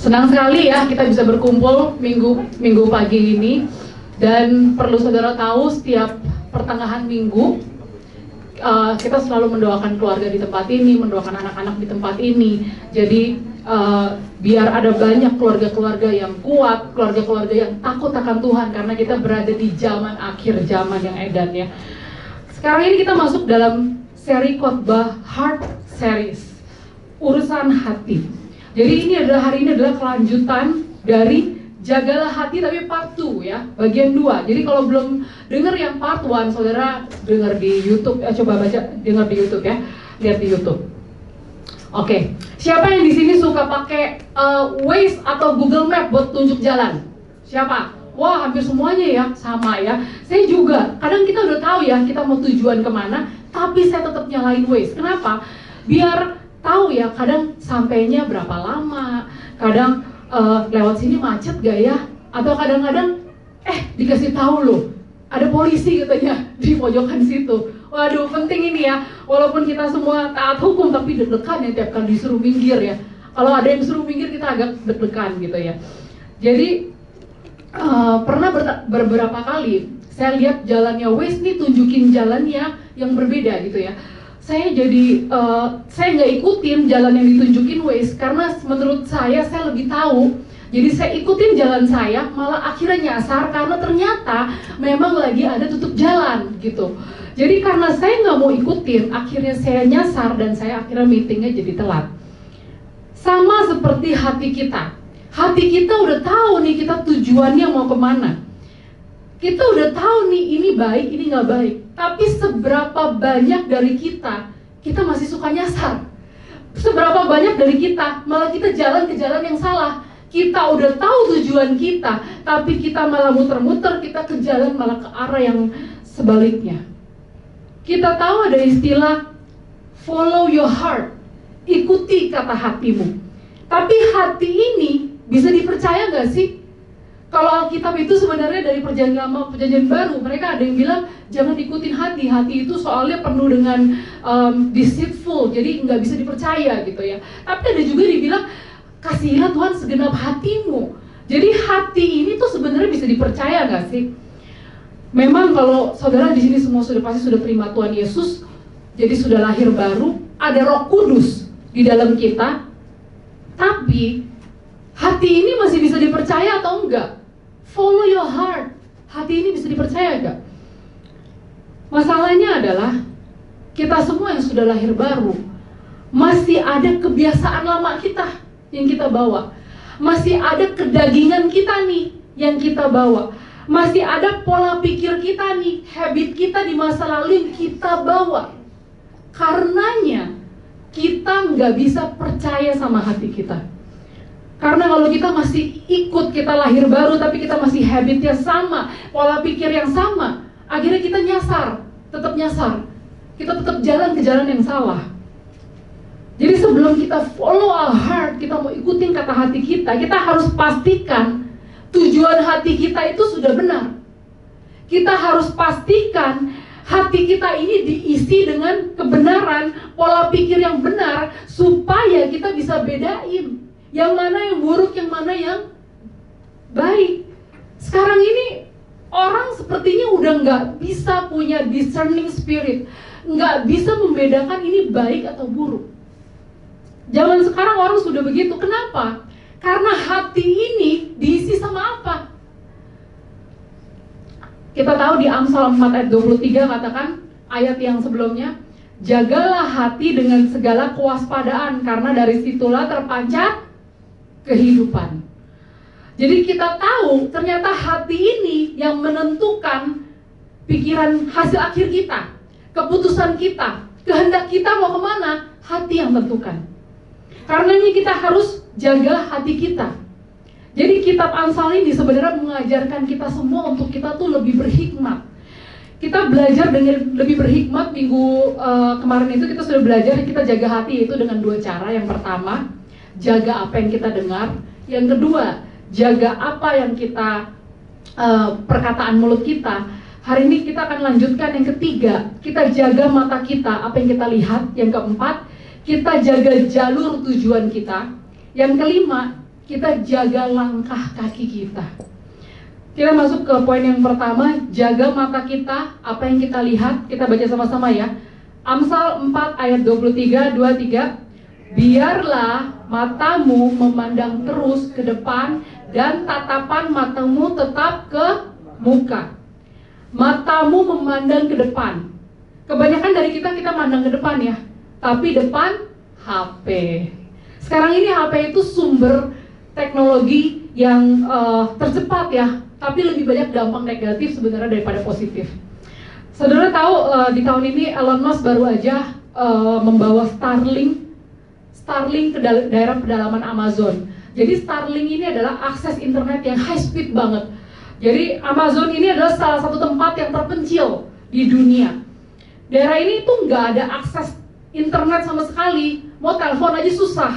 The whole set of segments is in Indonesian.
Senang sekali ya kita bisa berkumpul minggu pagi ini. Dan perlu saudara tahu, setiap pertengahan minggu kita selalu mendoakan keluarga di tempat ini, mendoakan anak-anak di tempat ini. Jadi biar ada banyak keluarga-keluarga yang kuat, keluarga-keluarga yang takut akan Tuhan, karena kita berada di zaman akhir zaman yang edan ya. Sekarang ini kita masuk dalam seri khotbah Heart Series, urusan hati. Jadi hari ini adalah kelanjutan dari Jagalah Hati, tapi part 2 ya, bagian 2. Jadi kalau belum dengar yang part 1, saudara dengar di YouTube, coba dengar di YouTube ya, lihat di YouTube. Oke, siapa yang di sini suka pakai Waze atau Google Map buat tunjuk jalan? Siapa? Wah, hampir semuanya ya, sama ya. Saya juga, kadang kita udah tahu ya, kita mau tujuan kemana, tapi saya tetap nyalain Waze. Kenapa? Biar tahu ya, kadang sampainya berapa lama, kadang lewat sini macet gak ya, atau kadang-kadang dikasih tahu loh, ada polisi katanya di pojokan situ. Waduh, penting ini ya, walaupun kita semua taat hukum, tapi deg-degan ya tiap kali disuruh minggir ya. Kalau ada yang suruh minggir, kita agak deg-degan gitu ya. Jadi pernah beberapa kali saya lihat jalannya Waze nih tunjukin jalannya yang berbeda gitu ya. Saya nggak ikutin jalan yang ditunjukin Waze, karena menurut saya lebih tahu. Jadi saya ikutin jalan saya, malah akhirnya nyasar karena ternyata memang lagi ada tutup jalan gitu. Jadi karena saya nggak mau ikutin, akhirnya saya nyasar dan saya akhirnya meetingnya jadi telat. Sama seperti hati kita. Hati kita udah tahu nih kita tujuannya mau kemana. Kita udah tahu nih ini baik, ini nggak baik. Tapi seberapa banyak dari kita masih suka nyasar? Seberapa banyak dari kita malah kita jalan ke jalan yang salah? Kita udah tahu tujuan kita, tapi kita malah muter-muter, kita ke jalan malah ke arah yang sebaliknya. Kita tahu ada istilah follow your heart, ikuti kata hatimu. Tapi hati ini bisa dipercaya nggak sih? Kalau Alkitab itu sebenarnya dari perjanjian lama, perjanjian baru, mereka ada yang bilang jangan ikutin hati. Hati itu soalnya penuh dengan deceitful, jadi nggak bisa dipercaya gitu ya. Tapi ada juga yang bilang kasihilah Tuhan segenap hatimu. Jadi hati ini tuh sebenarnya bisa dipercaya nggak sih? Memang kalau saudara di sini semua pasti sudah terima Tuhan Yesus, jadi sudah lahir baru, ada Roh Kudus di dalam kita. Tapi hati ini masih bisa dipercaya atau enggak? Follow your heart. Hati ini bisa dipercaya enggak? Masalahnya adalah kita semua yang sudah lahir baru masih ada kebiasaan lama kita yang kita bawa. Masih ada kedagingan kita nih yang kita bawa. Masih ada pola pikir kita nih, habit kita di masa lalu yang kita bawa. Karenanya kita nggak bisa percaya sama hati kita. Karena kalau kita masih ikut, kita lahir baru tapi kita masih habitnya sama, pola pikir yang sama, akhirnya kita nyasar, tetap nyasar. Kita tetap jalan ke jalan yang salah. Jadi sebelum kita follow our heart, kita mau ikutin kata hati kita harus pastikan tujuan hati kita itu sudah benar. Kita harus pastikan hati kita ini diisi dengan kebenaran, pola pikir yang benar, supaya kita bisa bedain yang mana yang buruk, yang mana yang baik. Sekarang ini orang sepertinya udah nggak bisa punya discerning spirit, nggak bisa membedakan ini baik atau buruk. Zaman sekarang orang sudah begitu. Kenapa? Karena hati ini diisi sama apa? Kita tahu di Amsal 4 ayat 23 katakan ayat yang sebelumnya, jagalah hati dengan segala kewaspadaan, karena dari situlah terpancar kehidupan. Jadi kita tahu ternyata hati ini yang menentukan pikiran hasil akhir kita, keputusan kita, kehendak kita mau kemana, hati yang menentukan. Karenanya kita harus jaga hati kita. Jadi kitab Amsal ini sebenarnya mengajarkan kita semua untuk kita tuh lebih berhikmat. Kita belajar dengan lebih berhikmat. Minggu kemarin itu kita sudah belajar kita jaga hati itu dengan 2 cara. Yang pertama, jaga apa yang kita dengar. Yang kedua, jaga apa yang kita perkataan mulut kita. Hari ini kita akan lanjutkan yang ketiga, kita jaga mata kita, apa yang kita lihat. Yang keempat, kita jaga jalur tujuan kita. Yang kelima, kita jaga langkah kaki kita. Kita masuk ke poin yang pertama, jaga mata kita, apa yang kita lihat. Kita baca sama-sama ya. Amsal 4 ayat 23, biarlah matamu memandang terus ke depan dan tatapan matamu tetap ke muka. Matamu memandang ke depan. Kebanyakan dari kita mandang ke depan ya, tapi depan HP. Sekarang ini HP itu sumber teknologi yang tercepat ya, tapi lebih banyak dampak negatif sebenarnya daripada positif. Saudara tahu di tahun ini Elon Musk baru aja membawa Starlink ke daerah pedalaman Amazon. Jadi Starlink ini adalah akses internet yang high speed banget. Jadi Amazon ini adalah salah satu tempat yang terpencil di dunia. Daerah ini tuh nggak ada akses internet sama sekali, mau telepon aja susah.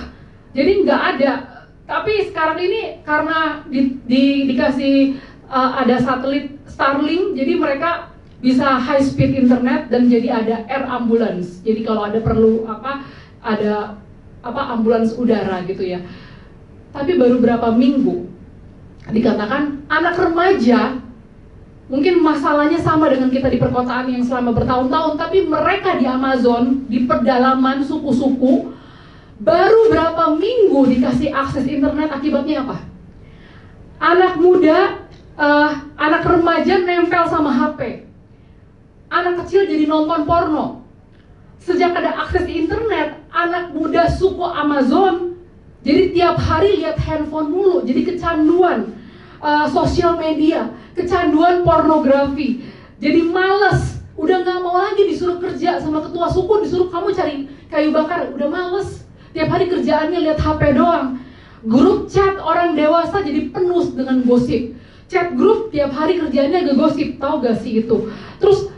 Jadi nggak ada. Tapi sekarang ini karena dikasih ada satelit Starlink, jadi mereka bisa high speed internet dan jadi ada air ambulance. Jadi kalau ada perlu ada ambulans udara gitu ya. Tapi baru berapa minggu dikatakan anak remaja, mungkin masalahnya sama dengan kita di perkotaan yang selama bertahun-tahun, tapi mereka di Amazon, di pedalaman suku-suku, baru berapa minggu dikasih akses internet. Akibatnya apa? Anak muda, anak remaja nempel sama HP. Anak kecil jadi nonton porno. Sejak ada akses internet, anak muda suku Amazon jadi tiap hari lihat handphone mulu, jadi kecanduan sosial media, kecanduan pornografi. Jadi males, udah nggak mau lagi disuruh kerja sama ketua suku, disuruh kamu cari kayu bakar, udah males. Tiap hari kerjaannya lihat HP doang. Grup chat orang dewasa jadi penuh dengan gosip. Chat grup tiap hari kerjaannya ngegosip, tahu gak sih itu? Terus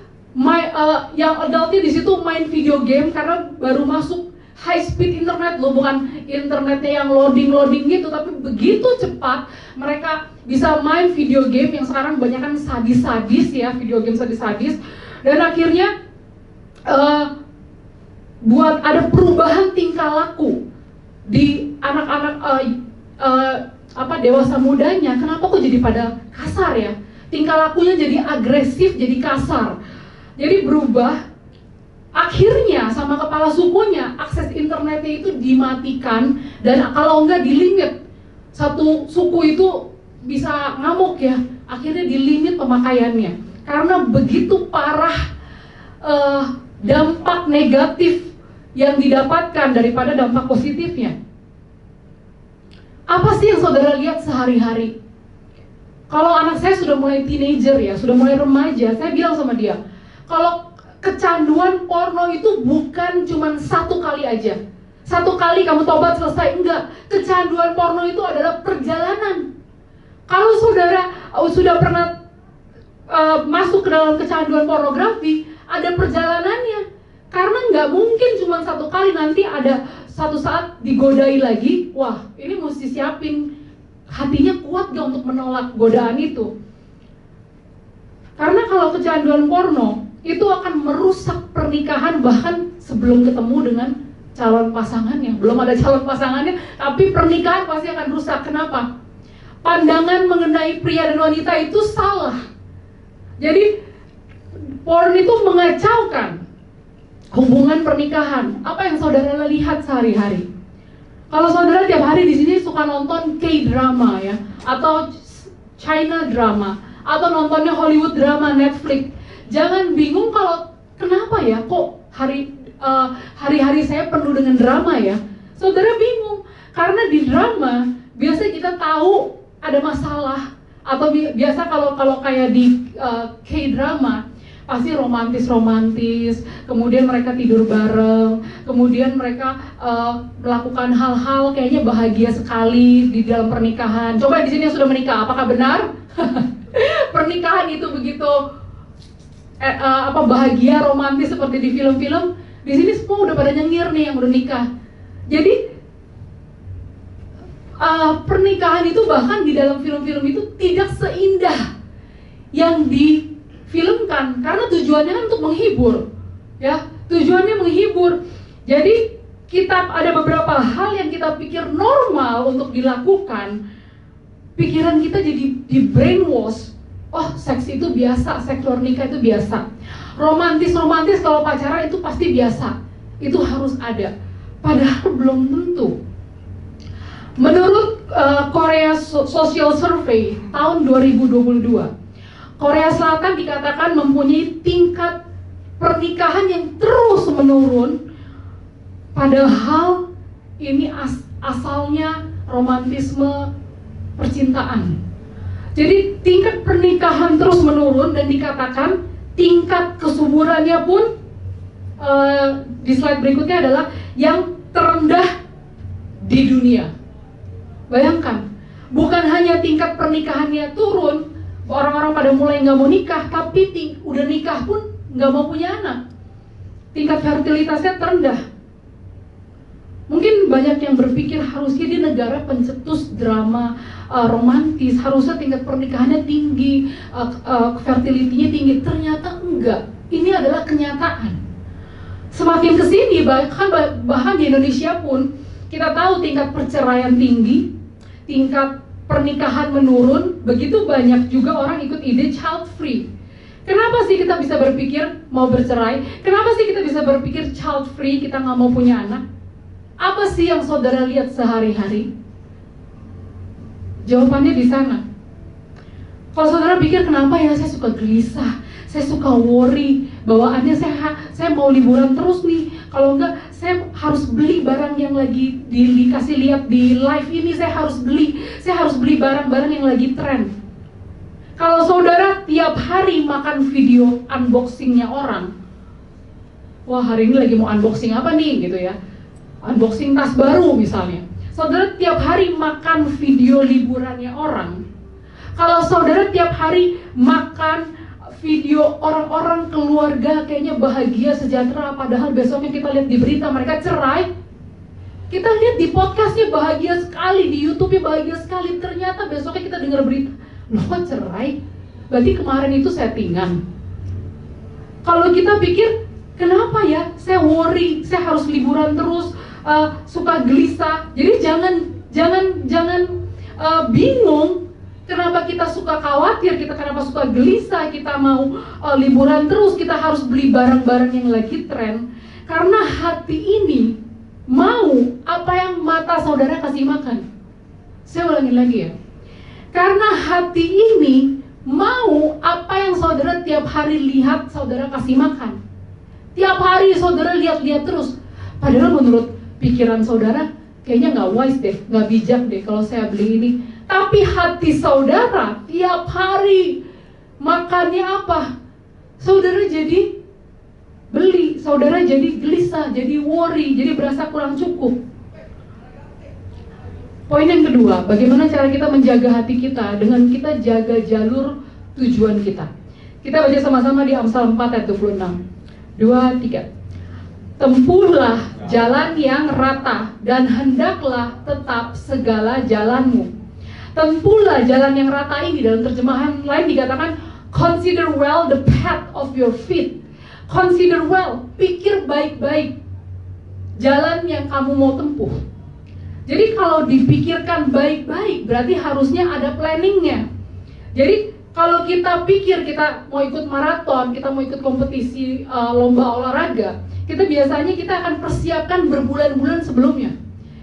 yang adultnya di situ main video game karena baru masuk high speed internet loh, bukan internetnya yang loading gitu, tapi begitu cepat mereka bisa main video game yang sekarang banyak kan sadis-sadis ya, video game sadis-sadis, dan akhirnya buat ada perubahan tingkah laku di anak-anak dewasa mudanya. Kenapa kok jadi pada kasar ya? Tingkah lakunya jadi agresif, jadi kasar. Jadi berubah. Akhirnya sama kepala sukunya akses internetnya itu dimatikan, dan kalau enggak dilimit. Satu suku itu bisa ngamuk ya. Akhirnya dilimit pemakaiannya. Karena begitu parah dampak negatif yang didapatkan daripada dampak positifnya. Apa sih yang saudara lihat sehari-hari? Kalau anak saya sudah mulai teenager ya, sudah mulai remaja, saya bilang sama dia, kalau kecanduan porno itu bukan cuma satu kali aja, satu kali kamu tobat selesai, enggak. Kecanduan porno itu adalah perjalanan. Kalau saudara sudah pernah masuk ke dalam kecanduan pornografi, ada perjalanannya. Karena nggak mungkin cuma satu kali, nanti ada satu saat digodai lagi. Wah, ini mesti siapin hatinya kuat gak untuk menolak godaan itu. Karena kalau kecanduan porno itu akan merusak pernikahan bahkan sebelum ketemu dengan calon pasangannya. Belum ada calon pasangannya, tapi pernikahan pasti akan rusak. Kenapa? Pandangan mengenai pria dan wanita itu salah. Jadi porno itu mengacaukan hubungan pernikahan. Apa yang saudara lihat sehari-hari? Kalau saudara tiap hari di sini suka nonton K-drama ya, atau China drama, atau nontonnya Hollywood drama Netflix, jangan bingung kalau kenapa ya kok hari-hari saya penuh dengan drama ya. Saudara bingung karena di drama biasa kita tahu ada masalah, atau biasa kalau kayak di K-drama pasti romantis, kemudian mereka tidur bareng, kemudian mereka melakukan hal-hal kayaknya bahagia sekali di dalam pernikahan. Coba di sini yang sudah menikah, apakah benar pernikahan itu begitu bahagia, romantis seperti di film-film? Di sini semua udah pada nyengir nih yang udah nikah. Jadi pernikahan itu bahkan di dalam film-film itu tidak seindah yang difilmkan, karena tujuannya kan untuk menghibur, ya, tujuannya menghibur. Jadi ada beberapa hal yang kita pikir normal untuk dilakukan, pikiran kita jadi di brainwash. Oh, seks itu biasa, seks luar nikah itu biasa. Romantis kalau pacaran itu pasti biasa. Itu harus ada. Padahal belum tentu. Menurut Korea Social Survey tahun 2022, Korea Selatan dikatakan mempunyai tingkat pernikahan yang terus menurun. Padahal ini asalnya romantisme percintaan. Jadi tingkat pernikahan terus menurun dan dikatakan tingkat kesuburannya pun di slide berikutnya adalah yang terendah di dunia. Bayangkan, bukan hanya tingkat pernikahannya turun, orang-orang pada mulai nggak mau nikah, tapi udah nikah pun nggak mau punya anak. Tingkat fertilitasnya terendah. Mungkin banyak yang berpikir harusnya di negara pencetus drama romantis, harusnya tingkat pernikahannya tinggi, fertility-nya tinggi. Ternyata enggak. Ini adalah kenyataan. Semakin kesini, bahkan di Indonesia pun kita tahu tingkat perceraian tinggi, tingkat pernikahan menurun. Begitu banyak juga orang ikut ide child free. Kenapa sih kita bisa berpikir mau bercerai? Kenapa sih kita bisa berpikir child free, kita nggak mau punya anak? Apa sih yang saudara lihat sehari-hari? Jawabannya di sana. Kalau saudara pikir kenapa ya saya suka gelisah, saya suka worry, bawaannya saya mau liburan terus nih. Kalau enggak saya harus beli barang yang lagi dikasih lihat di live ini, saya harus beli barang-barang yang lagi tren. Kalau saudara tiap hari makan video unboxingnya orang, wah hari ini lagi mau unboxing apa nih gitu ya, unboxing tas baru misalnya. Saudara tiap hari makan video liburannya orang. Kalau saudara tiap hari makan video orang-orang keluarga kayaknya bahagia, sejahtera, padahal besoknya kita lihat di berita mereka cerai. Kita lihat di podcastnya bahagia sekali, di YouTube-nya bahagia sekali, ternyata besoknya kita dengar berita, loh kok cerai? Berarti kemarin itu settingan. Kalau kita pikir, kenapa ya saya worry, saya harus liburan terus, suka gelisah. Jadi jangan bingung kenapa kita suka khawatir, kita kenapa suka gelisah, kita mau liburan terus, kita harus beli barang-barang yang lagi tren. Karena hati ini mau apa yang mata saudara kasih makan. Saya ulangi lagi ya. Karena hati ini mau apa yang saudara tiap hari lihat saudara kasih makan. Tiap hari saudara lihat-lihat terus. Padahal menurut pikiran saudara kayaknya nggak wise deh, nggak bijak deh kalau saya beli ini. Tapi hati saudara tiap hari makannya apa? Saudara jadi beli, saudara jadi gelisah, jadi worry, jadi berasa kurang cukup. Poin yang kedua, bagaimana cara kita menjaga hati kita dengan kita jaga jalur tujuan kita. Kita baca sama-sama di Amsal 4 ayat 26. 2, 3. Tempuhlah jalan yang rata dan hendaklah tetap segala jalanmu. Tempuhlah jalan yang rata ini, dalam terjemahan lain dikatakan consider well the path of your feet. Consider well, pikir baik-baik jalan yang kamu mau tempuh. Jadi kalau dipikirkan baik-baik berarti harusnya ada planningnya. Jadi kalau kita pikir kita mau ikut maraton, kita mau ikut kompetisi lomba olahraga, kita akan persiapkan berbulan-bulan sebelumnya.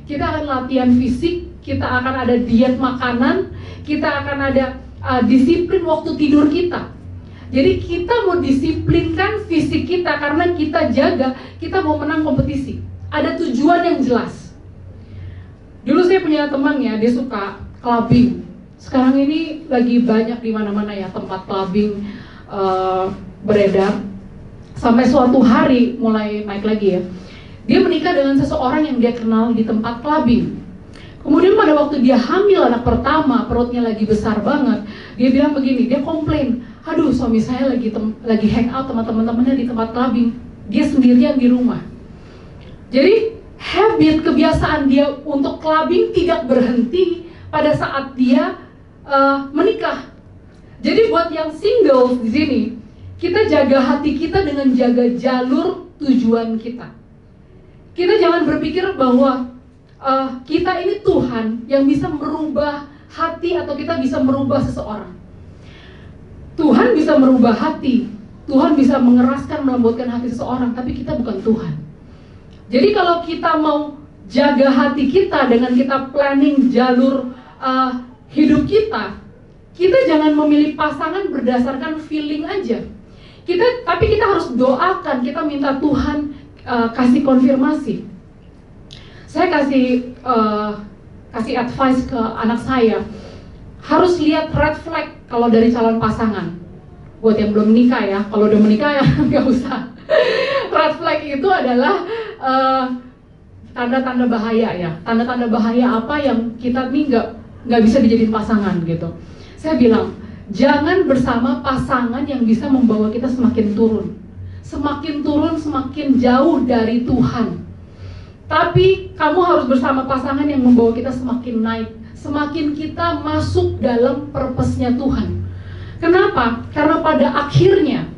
Kita akan latihan fisik, kita akan ada diet makanan, kita akan ada disiplin waktu tidur kita. Jadi kita mau disiplinkan fisik kita karena kita jaga, kita mau menang kompetisi. Ada tujuan yang jelas. Dulu saya punya teman ya, dia suka clubbing. Sekarang ini lagi banyak di mana-mana ya tempat clubbing beredar. Sampai suatu hari mulai naik lagi ya. Dia menikah dengan seseorang yang dia kenal di tempat clubbing. Kemudian pada waktu dia hamil anak pertama, perutnya lagi besar banget. Dia bilang begini, dia komplain, aduh suami saya lagi hang out sama teman-temannya di tempat clubbing. Dia sendirian di rumah. Jadi habit, kebiasaan dia untuk clubbing tidak berhenti pada saat dia menikah. Jadi buat yang single di sini, kita jaga hati kita dengan jaga jalur tujuan kita. Kita jangan berpikir bahwa kita ini Tuhan yang bisa merubah hati atau kita bisa merubah seseorang. Tuhan bisa merubah hati, Tuhan bisa mengeraskan, melembutkan hati seseorang, tapi kita bukan Tuhan. Jadi kalau kita mau jaga hati kita dengan kita planning jalur hidup kita, kita jangan memilih pasangan berdasarkan feeling aja. Tapi kita harus doakan, kita minta Tuhan kasih konfirmasi. Saya kasih advice ke anak saya, harus lihat red flag kalau dari calon pasangan. Buat yang belum menikah ya, kalau udah menikah ya nggak usah. Red flag itu adalah tanda-tanda bahaya ya. Tanda-tanda bahaya apa yang kita nih nggak bisa dijadiin pasangan gitu. Saya bilang, jangan bersama pasangan yang bisa membawa kita semakin turun. Semakin turun, semakin jauh dari Tuhan. Tapi kamu harus bersama pasangan yang membawa kita semakin naik, semakin kita masuk dalam purpose-nya Tuhan. Kenapa? Karena pada akhirnya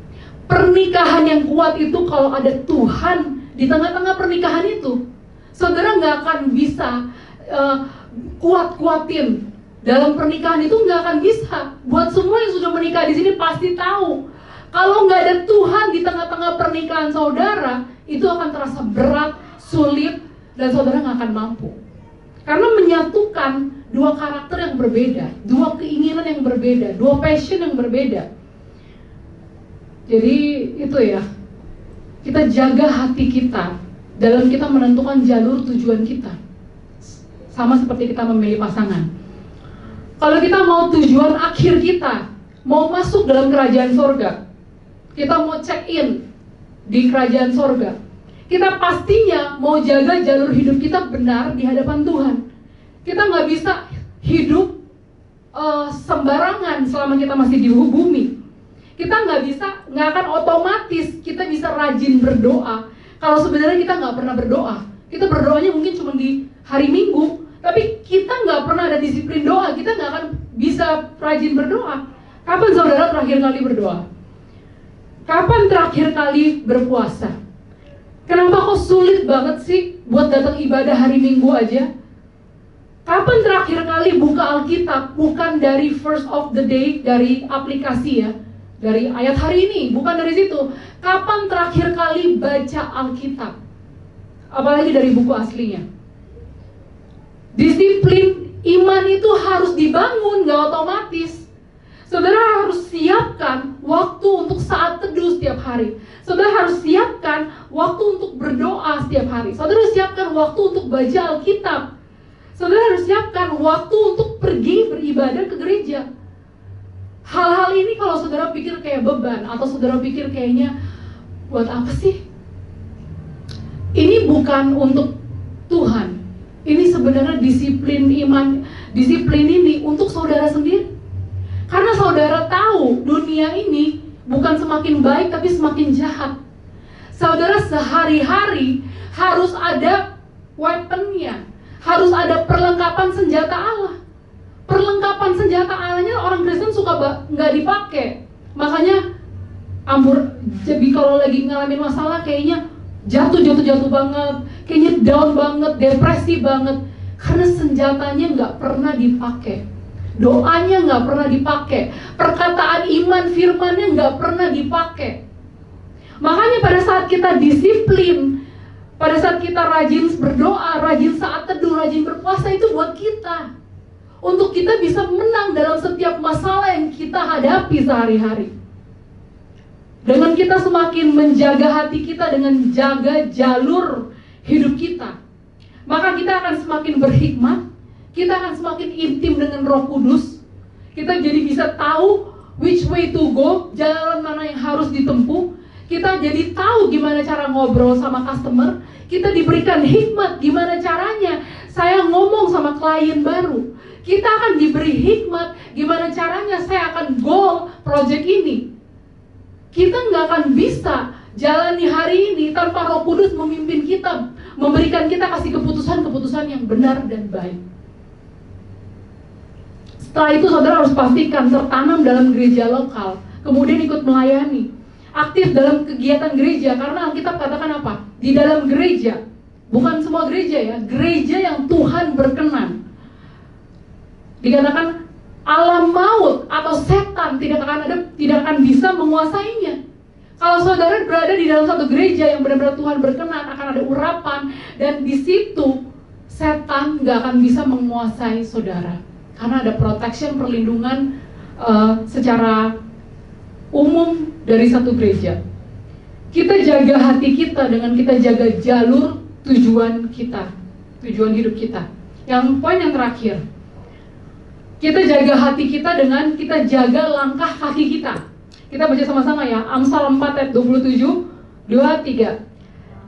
pernikahan yang kuat itu kalau ada Tuhan di tengah-tengah pernikahan itu, saudara nggak akan bisa kuat-kuatin dalam pernikahan itu, nggak akan bisa. Buat semua yang sudah menikah di sini pasti tahu, kalau nggak ada Tuhan di tengah-tengah pernikahan saudara, itu akan terasa berat, sulit, dan saudara nggak akan mampu. Karena menyatukan dua karakter yang berbeda, dua keinginan yang berbeda, dua passion yang berbeda. Jadi itu ya, kita jaga hati kita dalam kita menentukan jalur tujuan kita. Sama seperti kita memilih pasangan. Kalau kita mau tujuan akhir kita, mau masuk dalam kerajaan sorga, kita mau check in di kerajaan sorga, kita pastinya mau jaga jalur hidup kita benar di hadapan Tuhan. Kita nggak bisa hidup sembarangan selama kita masih di bumi. Kita nggak akan otomatis kita bisa rajin berdoa kalau sebenarnya kita nggak pernah berdoa. Kita berdoanya mungkin cuma di hari Minggu, tapi kita nggak pernah ada disiplin doa. Kita nggak akan bisa rajin berdoa. Kapan saudara terakhir kali berdoa? Kapan terakhir kali berpuasa? Kenapa kok sulit banget sih buat datang ibadah hari Minggu aja? Kapan terakhir kali buka Alkitab? Bukan dari first of the day, dari aplikasi ya, dari ayat hari ini, bukan dari situ. Kapan terakhir kali baca Alkitab? Apalagi dari buku aslinya. Disiplin iman itu harus dibangun, gak otomatis. Saudara harus siapkan waktu untuk saat teduh setiap hari. Saudara harus siapkan waktu untuk berdoa setiap hari. Saudara siapkan waktu untuk baca Alkitab. Saudara harus siapkan waktu untuk pergi beribadah ke gereja. Hal-hal ini kalau saudara pikir kayak beban, atau saudara pikir kayaknya buat apa sih? Ini bukan untuk Tuhan. Ini sebenarnya disiplin iman, disiplin ini untuk saudara sendiri. Karena saudara tahu dunia ini bukan semakin baik tapi semakin jahat. Saudara sehari-hari harus ada weaponnya, harus ada perlengkapan senjata Allah. Perlengkapan senjata Allahnya orang Kristen suka nggak dipakai. Makanya jadi kalau lagi ngalamin masalah kayaknya jatuh banget, kayaknya down banget, depresi banget, karena senjatanya nggak pernah dipakai, doanya nggak pernah dipakai, perkataan iman firmannya nggak pernah dipakai. Makanya pada saat kita disiplin, pada saat kita rajin berdoa, rajin saat teduh, rajin berpuasa, itu buat kita, untuk kita bisa menang dalam setiap masalah yang kita hadapi sehari-hari. Dengan kita semakin menjaga hati kita dengan jaga jalur hidup kita, maka kita akan semakin berhikmat, kita akan semakin intim dengan Roh Kudus. Kita jadi bisa tahu which way to go, jalan mana yang harus ditempuh. Kita jadi tahu gimana cara ngobrol sama customer. Kita diberikan hikmat gimana caranya saya ngomong sama klien baru. Kita akan diberi hikmat gimana caranya saya akan goal project ini. Kita nggak akan bisa jalani hari ini tanpa Roh Kudus memimpin kita, memberikan kita kasih keputusan-keputusan yang benar dan baik. Setelah itu saudara harus pastikan tertanam dalam gereja lokal, kemudian ikut melayani, aktif dalam kegiatan gereja, karena Alkitab katakan apa? Di dalam gereja Bukan semua gereja ya, gereja yang Tuhan berkenan. Dikatakan alam maut atau setan tidak akan bisa menguasainya. Kalau saudara berada di dalam satu gereja yang benar-benar Tuhan berkenan, akan ada urapan, dan di situ setan nggak akan bisa menguasai saudara, karena ada protection, perlindungan secara umum dari satu gereja. Kita jaga hati kita dengan kita jaga jalur tujuan kita, tujuan hidup kita. Yang poin yang terakhir, kita jaga hati kita dengan kita jaga langkah kaki kita. Kita baca sama-sama ya, Amsal 4 ayat 27, 2-3.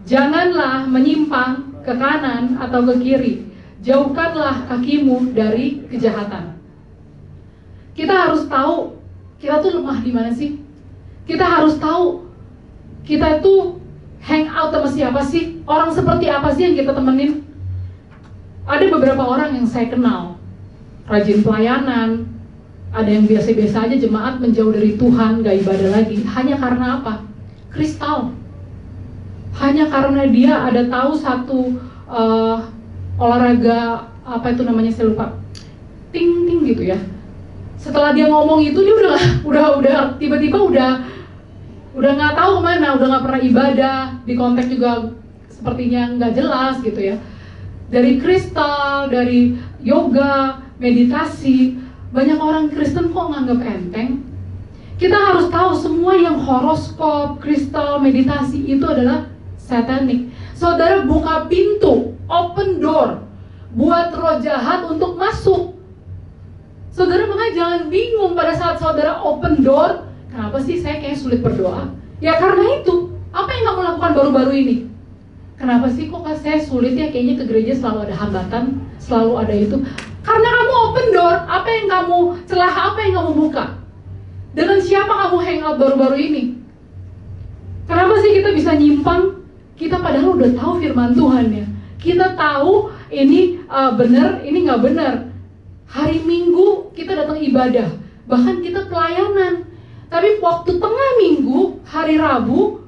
Janganlah menyimpang ke kanan atau ke kiri, jauhkanlah kakimu dari kejahatan. Kita harus tahu kita tuh lemah di mana sih. Kita harus tahu kita itu hang out sama siapa sih, orang seperti apa sih yang kita temenin. Ada beberapa orang yang saya kenal, rajin pelayanan, ada yang biasa-biasa aja jemaat, menjauh dari Tuhan, gak ibadah lagi. Hanya karena apa? Kristal. Hanya karena dia ada tahu satu olahraga, apa itu namanya, saya lupa, ting-ting gitu ya. Setelah dia ngomong itu, dia udah tiba-tiba udah nggak tahu kemana, udah nggak pernah ibadah, di kontak juga sepertinya nggak jelas gitu ya. Dari kristal, dari yoga, meditasi, banyak orang Kristen kok nganggap enteng. Kita harus tahu semua yang horoskop, kristal, meditasi itu adalah satanik. Saudara buka pintu, open door, buat roh jahat untuk masuk. Saudara makanya jangan bingung pada saat saudara open door. Kenapa sih saya kayak sulit berdoa? Ya karena itu. Apa yang kamu lakukan baru-baru ini? Kenapa sih kok saya sulit ya, kayaknya ke gereja selalu ada hambatan, selalu ada itu. Karena kamu open door. Apa yang kamu, celah apa yang kamu buka? Dengan siapa kamu hangout baru-baru ini? Kenapa sih kita bisa nyimpang? Kita padahal udah tahu firman Tuhan ya. Kita tahu ini benar, ini nggak benar. Hari Minggu kita datang ibadah, bahkan kita pelayanan. Tapi waktu tengah minggu, hari Rabu,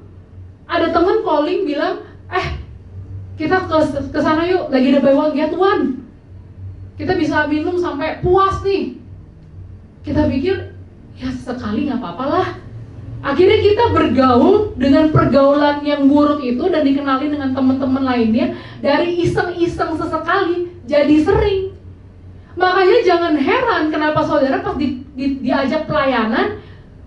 ada teman calling bilang, kita ke sana yuk, lagi ada buy one get one. Kita bisa minum sampai puas nih. Kita pikir, ya sekali nggak apa-apa lah. Akhirnya kita bergaul dengan pergaulan yang buruk itu dan dikenali dengan teman-teman lainnya. Dari iseng-iseng sesekali jadi sering. Makanya jangan heran kenapa saudara pas diajak pelayanan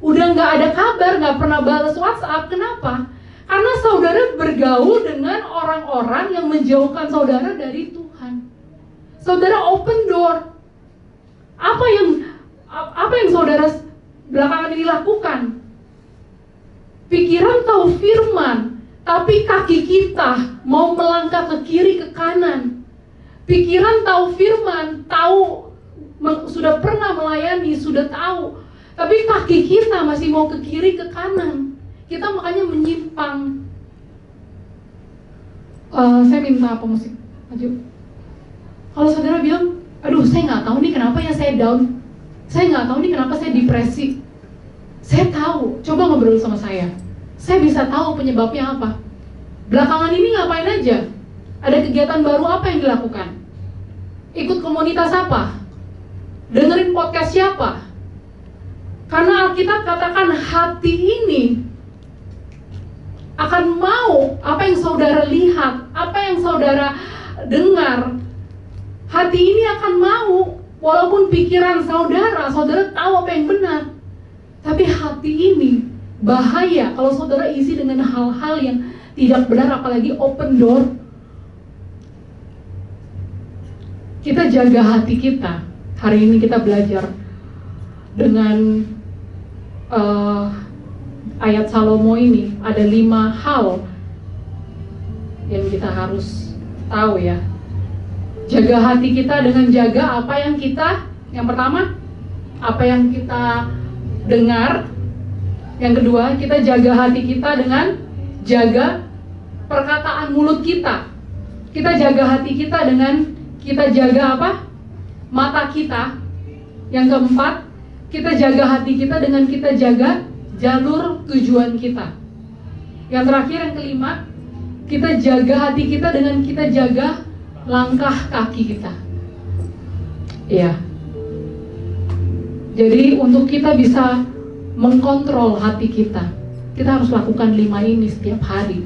udah nggak ada kabar, nggak pernah balas WhatsApp. Kenapa? Karena saudara bergaul dengan orang-orang yang menjauhkan saudara dari Tuhan. Saudara open door. Apa yang saudara belakangan ini lakukan? Pikiran tahu firman, tapi kaki kita mau melangkah ke kiri ke kanan. Pikiran tahu firman, sudah pernah melayani, sudah tahu, tapi kaki kita masih mau ke kiri ke kanan. Kita makanya menyimpang. Saya minta apa musik? Maju. Kalau saudara bilang, aduh saya nggak tahu nih kenapa ya saya down, saya nggak tahu nih kenapa saya depresi. Saya tahu, coba ngobrol sama saya. Saya bisa tahu penyebabnya apa. Belakangan ini ngapain aja? Ada kegiatan baru apa yang dilakukan? Ikut komunitas apa? Dengerin podcast siapa? Karena Alkitab katakan hati ini akan mau apa yang saudara lihat, apa yang saudara dengar. Hati ini akan mau, walaupun pikiran saudara tahu apa yang benar. Tapi hati ini bahaya kalau saudara isi dengan hal-hal yang tidak benar, apalagi open door. Kita jaga hati kita. Hari ini kita belajar dengan ayat Salomo ini. Ada 5 hal yang kita harus tahu ya. Jaga hati kita dengan jaga apa yang kita, yang pertama, apa yang kita dengar. Yang kedua, kita jaga hati kita dengan jaga perkataan mulut kita. Kita jaga hati kita dengan kita jaga apa? Mata kita. Yang keempat, kita jaga hati kita dengan kita jaga jalur tujuan kita. Yang terakhir, yang kelima, Kita jaga hati kita dengan kita jaga langkah kaki kita. Ya. Jadi untuk kita bisa mengkontrol hati kita harus lakukan 5 ini setiap hari.